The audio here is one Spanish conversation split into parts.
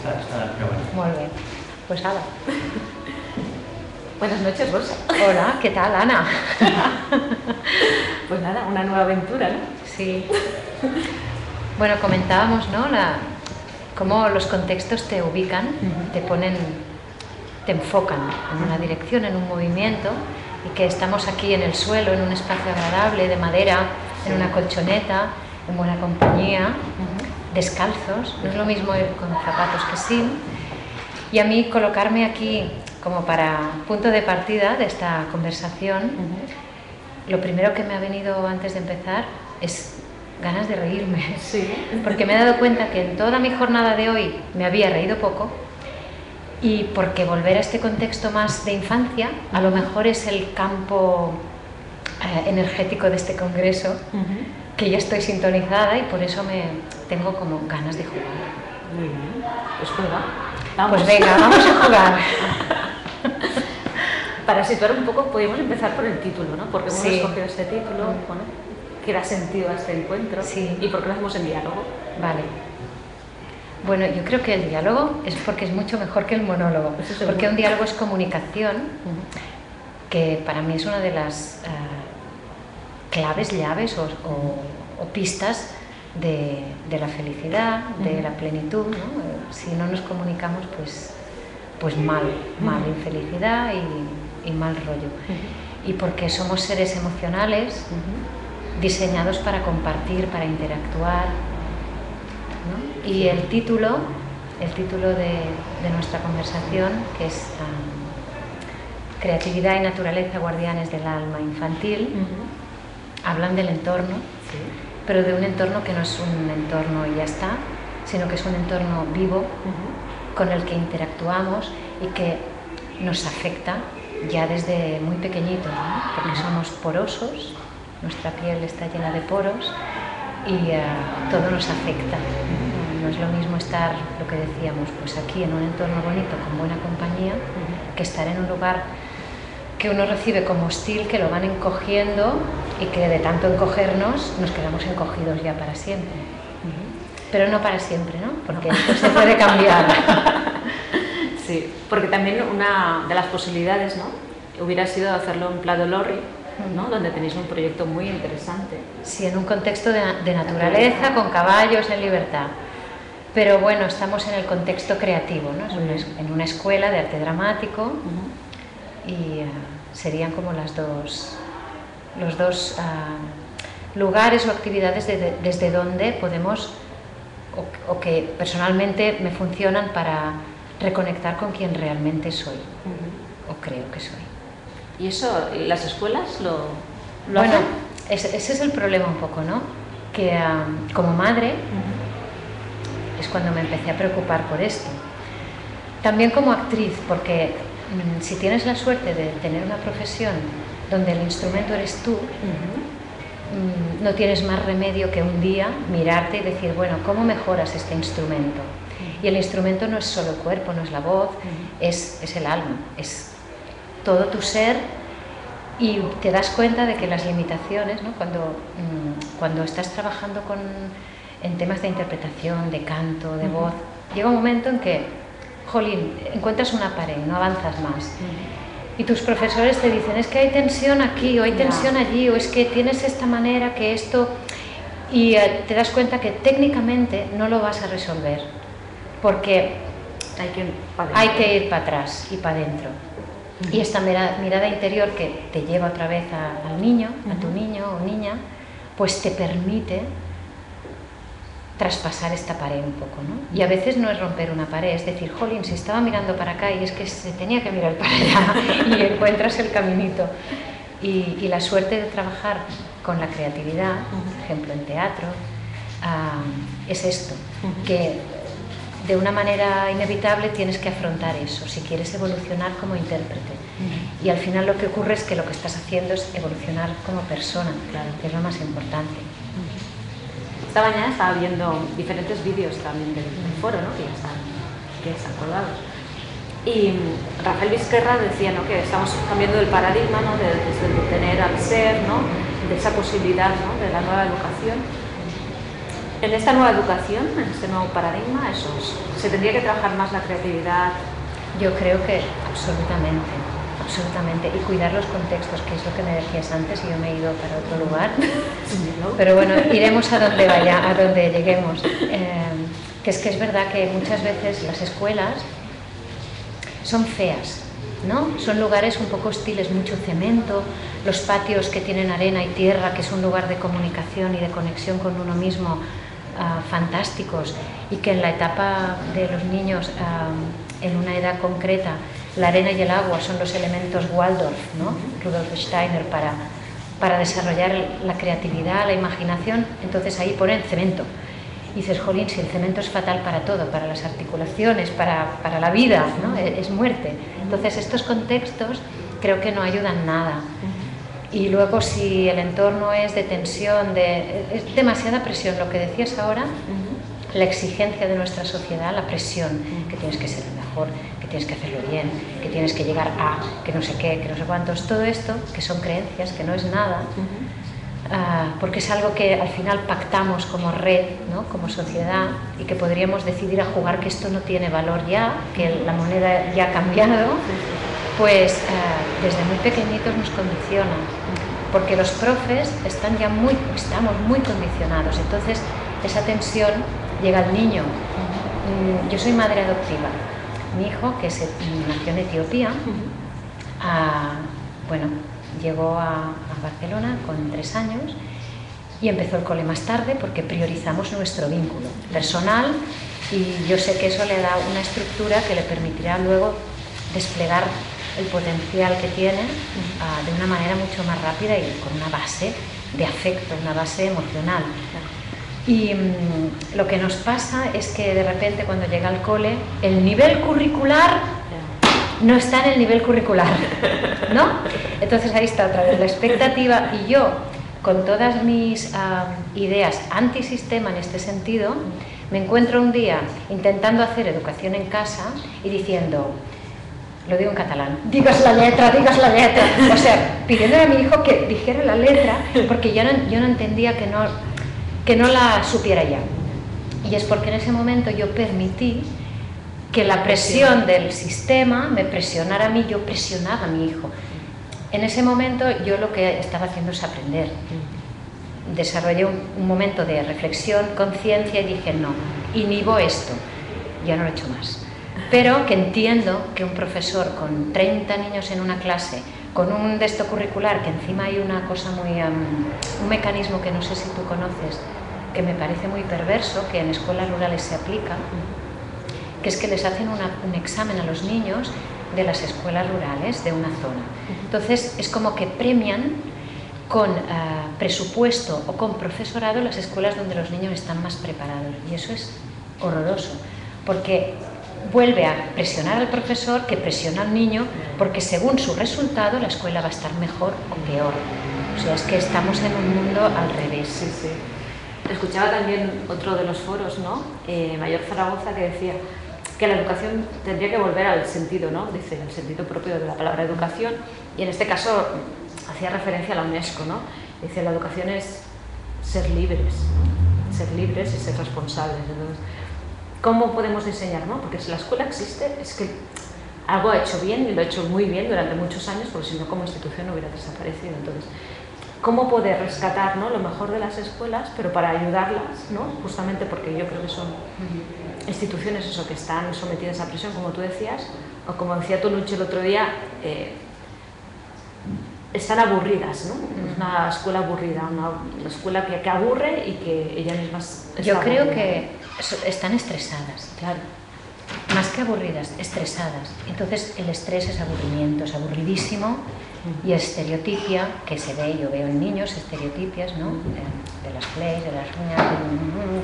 Pero bueno. Molt bé. Pues ala. Buenas noches, Rosa. Hola, ¿qué tal, Ana? Pues nada, una nueva aventura, ¿no? Sí. Bueno, comentábamos, ¿no? Cómo los contextos te ubican, te ponen, te enfocan en una dirección, en un movimiento, y que estamos aquí en el suelo, en un espacio agradable, de madera, en una colchoneta, en buena compañía, descalzos. No es lo mismo ir con zapatos que sin. Y a mí colocarme aquí como para punto de partida de esta conversación, lo primero que me ha venido antes de empezar es ganas de reírme. Sí. Porque me he dado cuenta que en toda mi jornada de hoy me había reído poco, y porque volver a este contexto más de infancia a lo mejor es el campo energético de este congreso, que ya estoy sintonizada, y por eso tengo como ganas de jugar. Muy bien, pues juega. Vamos. Pues venga, vamos a jugar. Para situar un poco, podríamos empezar por el título, ¿no? Porque hemos Sí. escogido este título, bueno, ¿qué da sentido a este encuentro? Sí. ¿Y por qué lo hacemos en diálogo? Vale. Bueno, yo creo que el diálogo es porque es mucho mejor que el monólogo, porque un diálogo es comunicación, que para mí es una de las claves o pistas de la felicidad, de la plenitud, ¿no? Si no nos comunicamos, pues mal, infelicidad y mal rollo. Y porque somos seres emocionales, diseñados para compartir, para interactuar, ¿no? Y el título de nuestra conversación, que es Creatividad y Naturaleza, Guardianes del Alma Infantil, hablan del entorno, pero de un entorno que no es un entorno y ya está, sino que es un entorno vivo, con el que interactuamos y que nos afecta ya desde muy pequeñitos, ¿no? Porque somos porosos, nuestra piel está llena de poros y todo nos afecta. No es lo mismo estar, lo que decíamos, pues aquí en un entorno bonito, con buena compañía, que estar en un lugar que uno recibe como hostil, que lo van encogiendo y que de tanto encogernos nos quedamos encogidos ya para siempre. Pero no para siempre, ¿no? Porque esto se puede cambiar. Sí, porque también una de las posibilidades, ¿no?, hubiera sido hacerlo en Pla de Lorri, ¿no?, donde tenéis un proyecto muy interesante. Sí, en un contexto de naturaleza, con caballos, en libertad. Pero bueno, estamos en el contexto creativo, ¿no? En una escuela de arte dramático, y serían como los dos lugares o actividades desde donde podemos, o que personalmente me funcionan para reconectar con quien realmente soy, o creo que soy. ¿Y eso, las escuelas lo bueno, hacen? ese es el problema un poco, ¿no? Que como madre es cuando me empecé a preocupar por esto. También como actriz, porque si tienes la suerte de tener una profesión donde el instrumento eres tú, no tienes más remedio que un día mirarte y decir, bueno, ¿cómo mejoras este instrumento? Y el instrumento no es solo el cuerpo, no es la voz, es el alma, es todo tu ser, y te das cuenta de que las limitaciones, ¿no? Cuando estás trabajando en temas de interpretación, de canto, de voz, llega un momento en que, jolín, encuentras una pared, no avanzas más. Y tus profesores te dicen, es que hay tensión aquí, o hay tensión allí, o es que tienes esta manera, que esto... Y te das cuenta que técnicamente no lo vas a resolver, porque hay que ir para atrás y para adentro. Y esta mirada interior que te lleva otra vez al niño, a tu niño o niña, pues te permite traspasar esta pared un poco, ¿no? Y a veces no es romper una pared, es decir, jolín, si estaba mirando para acá y es que se tenía que mirar para allá, y encuentras el caminito. Y la suerte de trabajar con la creatividad, por ejemplo en teatro, es esto, que de una manera inevitable tienes que afrontar eso, si quieres evolucionar como intérprete. Y al final lo que ocurre es que lo que estás haciendo es evolucionar como persona, que es lo más importante. Esta mañana estaba viendo diferentes vídeos también del foro, ¿no?, que ya están colgados. Y Rafael Vizquerra decía, ¿no?, que estamos cambiando el paradigma, ¿no?, desde el tener al ser, ¿no?, de esa posibilidad, ¿no?, de la nueva educación. En esta nueva educación, en este nuevo paradigma, ¿se tendría que trabajar más la creatividad? Yo creo que absolutamente, absolutamente. Y cuidar los contextos, que es lo que me decías antes, y yo me he ido para otro lugar. Pero bueno, iremos a donde vaya, a donde lleguemos. Que es verdad que muchas veces las escuelas son feas, ¿no? Son lugares un poco hostiles, mucho cemento, los patios que tienen arena y tierra, que es un lugar de comunicación y de conexión con uno mismo, fantásticos, y que en la etapa de los niños, en una edad concreta, la arena y el agua son los elementos Waldorf, ¿no? Rudolf Steiner, para desarrollar la creatividad, la imaginación. Entonces ahí ponen cemento. Y dices, jolín, si el cemento es fatal para todo, para las articulaciones, para la vida, ¿no? Es muerte. Entonces estos contextos creo que no ayudan nada. Y luego si el entorno es de tensión, es demasiada presión, lo que decías ahora, la exigencia de nuestra sociedad, la presión, que tienes que ser el mejor, que tienes que hacerlo bien, que tienes que llegar a, que no sé qué, que no sé cuántos, todo esto, que son creencias, que no es nada, porque es algo que al final pactamos como red, ¿no? Como sociedad, y que podríamos decidir a jugar que esto no tiene valor ya, que la moneda ya ha cambiado, pues desde muy pequeñitos nos condiciona, porque los profes estamos muy condicionados. Entonces esa tensión llega al niño. Yo soy madre adoptiva. Mi hijo, que nació en Etiopía, bueno, llegó a Barcelona con 3 años y empezó el cole más tarde porque priorizamos nuestro vínculo personal, y yo sé que eso le da una estructura que le permitirá luego desplegar el potencial que tiene de una manera mucho más rápida y con una base de afecto, una base emocional. Y lo que nos pasa es que de repente cuando llega al cole, el nivel curricular no está en el nivel curricular, ¿no? Entonces ahí está otra vez la expectativa, y yo, con todas mis ideas antisistema en este sentido, me encuentro un día intentando hacer educación en casa y diciendo, lo digo en catalán, digas la letra, o sea, pidiéndole a mi hijo que dijera la letra, porque yo no entendía que no la supiera ya. Y es porque en ese momento yo permití que la presión del sistema me presionara a mí, yo presionaba a mi hijo. En ese momento yo lo que estaba haciendo es aprender. Desarrollé un momento de reflexión, conciencia, y dije, no, inhibo esto, ya no lo he hecho más. Pero que entiendo que un profesor con 30 niños en una clase, con un texto curricular, que encima hay una cosa un mecanismo que no sé si tú conoces, que me parece muy perverso, que en escuelas rurales se aplica, que es que les hacen un examen a los niños de las escuelas rurales de una zona. Entonces es como que premian con presupuesto o con profesorado las escuelas donde los niños están más preparados, y eso es horroroso, porque vuelve a presionar al profesor que presiona al niño, porque según su resultado la escuela va a estar mejor o peor. O sea, es que estamos en un mundo al revés. Sí, sí. Escuchaba también otro de los foros, ¿no? Mayor Zaragoza, que decía que la educación tendría que volver al sentido, ¿no? Dice, el sentido propio de la palabra educación, y en este caso hacía referencia a la UNESCO, ¿no? Dice, la educación es ser libres y ser responsables. Entonces, ¿cómo podemos diseñar, no? Porque si la escuela existe, es que algo ha hecho bien, y lo ha hecho muy bien durante muchos años, porque si no, como institución hubiera desaparecido. Entonces, ¿cómo poder rescatar, ¿no? Lo mejor de las escuelas, pero para ayudarlas, ¿no? Justamente porque yo creo que son instituciones eso, que están sometidas a presión, como tú decías, o como decía tú, Lucho, el otro día, están aburridas, ¿no? Es una escuela aburrida, una escuela que aburre y que ella misma está Yo creo aburrida. que están estresadas, claro. Más que aburridas, estresadas. Entonces el estrés es aburrimiento, es aburridísimo, y estereotipia, que se ve, yo veo en niños estereotipias, ¿no? De las plays, de las uñas,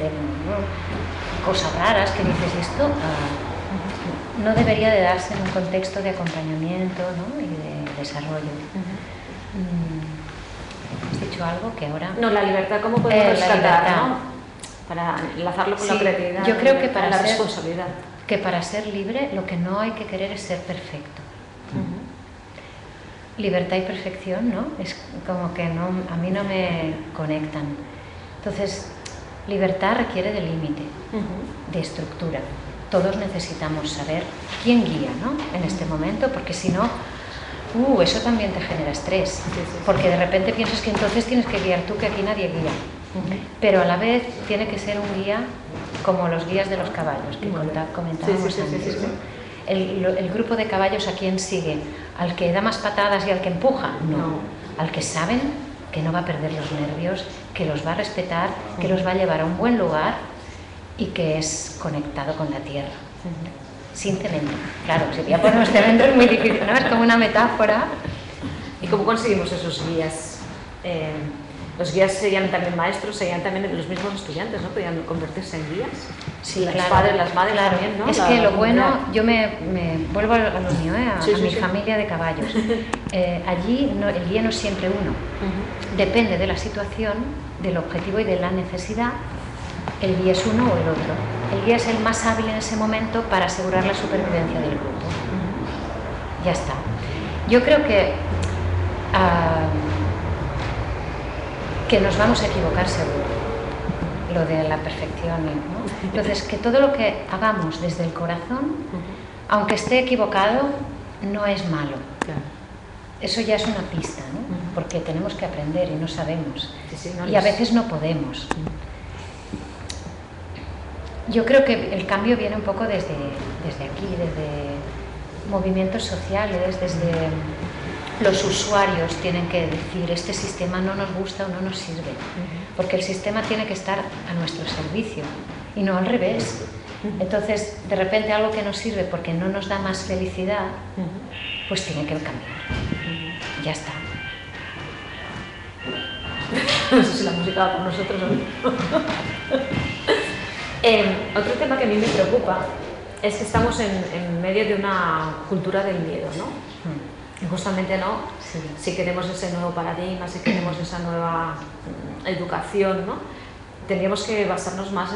de cosas raras que dices, esto no debería de darse en un contexto de acompañamiento, ¿no? Y de desarrollo. ¿Has dicho algo que ahora...? No, la libertad, ¿cómo podemos rescatar, libertad, ¿no? Para enlazarlo con sí, la creatividad, yo creo que para la ser, responsabilidad. Que para ser libre lo que no hay que querer es ser perfecto. Libertad y perfección, ¿no? Es como que no, a mí no me conectan. Entonces, Libertad requiere de límite, de estructura. Todos necesitamos saber quién guía, ¿no? En este momento, porque si no, eso también te genera estrés, porque de repente piensas que entonces tienes que guiar tú, que aquí nadie guía. Pero a la vez tiene que ser un guía como los guías de los caballos, que comentábamos antes. El grupo de caballos, ¿a quién sigue? ¿Al que da más patadas y al que empuja? No. Al que saben que no va a perder los nervios, que los va a respetar, que los va a llevar a un buen lugar y que es conectado con la tierra. Sin cemento. Claro, si ya ponemos cemento es muy difícil, ¿no? Es como una metáfora. ¿Y cómo conseguimos esos guías? Los guías serían también maestros, serían también los mismos estudiantes, ¿no? Podrían convertirse en guías. Sí, los padres, las madres también, ¿no? Es que lo bueno, yo me vuelvo a lo mío, a mi familia de caballos. Allí el guía no es siempre uno. Depende de la situación, del objetivo y de la necesidad. El guía es uno o el otro. El guía es el más hábil en ese momento para asegurar la supervivencia del grupo. Ya está. Yo creo que nos vamos a equivocar seguro, lo de la perfección, ¿no? Entonces, que todo lo que hagamos desde el corazón, aunque esté equivocado, no es malo. Eso ya es una pista, ¿no? Porque tenemos que aprender y no sabemos. Y a veces no podemos. Yo creo que el cambio viene un poco desde aquí, desde movimientos sociales, desde los usuarios tienen que decir este sistema no nos gusta o no nos sirve, porque el sistema tiene que estar a nuestro servicio y no al revés. Entonces, de repente algo que nos sirve porque no nos da más felicidad, pues tiene que cambiar. Ya está. No sé si la música va por nosotros o no. Otro tema que a mí me preocupa es que estamos en medio de una cultura del miedo, ¿no? Y justamente, ¿no? Si queremos ese nuevo paradigma, si queremos esa nueva educación, ¿no? Tendríamos que basarnos más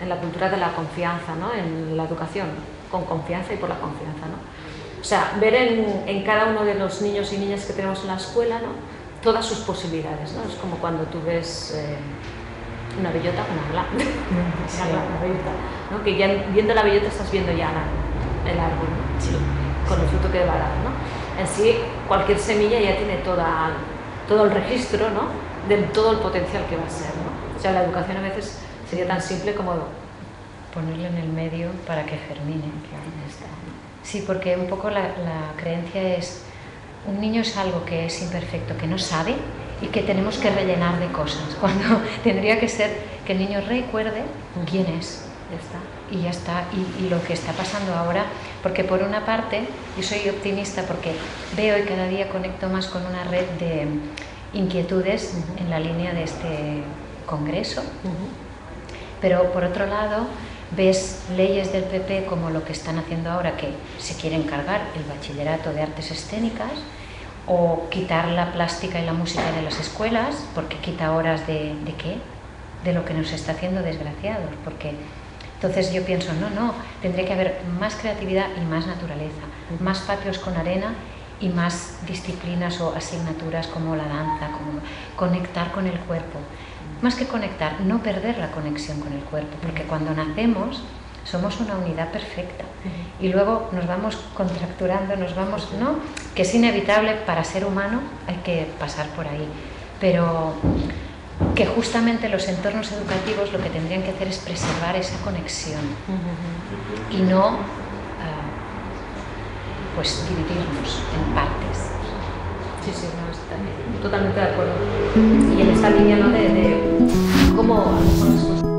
en la cultura de la confianza, ¿no? En la educación con confianza y por la confianza, ¿no? O sea, ver en cada uno de los niños y niñas que tenemos en la escuela, ¿no? Todas sus posibilidades, ¿no? Es como cuando tú ves una bellota con una bellota, ¿no? Que ya viendo la bellota estás viendo ya el árbol, ¿no? Con el fruto que va a dar, ¿no? En sí, cualquier semilla ya tiene todo el registro, ¿no? De todo el potencial que va a ser, ¿no? O sea, la educación a veces sería tan simple como ponerlo en el medio para que germine. Sí, porque un poco la creencia es, un niño es algo que es imperfecto, que no sabe y que tenemos que rellenar de cosas, cuando tendría que ser que el niño recuerde quién es. Ya está. Y ya está, y lo que está pasando ahora, porque por una parte yo soy optimista porque veo y cada día conecto más con una red de inquietudes en la línea de este congreso, pero por otro lado ves leyes del PP como lo que están haciendo ahora, que se quieren cargar el bachillerato de artes escénicas o quitar la plástica y la música de las escuelas, porque quita horas ¿de qué? De lo que nos está haciendo desgraciados, porque entonces yo pienso, no, tendría que haber más creatividad y más naturaleza, más patios con arena y más disciplinas o asignaturas como la danza, como conectar con el cuerpo. Más que conectar, no perder la conexión con el cuerpo, porque cuando nacemos somos una unidad perfecta y luego nos vamos contracturando, nos vamos, ¿no? Que es inevitable para ser humano, hay que pasar por ahí, pero que justamente los entornos educativos lo que tendrían que hacer es preservar esa conexión y no pues dividirnos en partes. Sí, no, totalmente de acuerdo. Y en esta línea, ¿no? de cómo hacemos las cosas.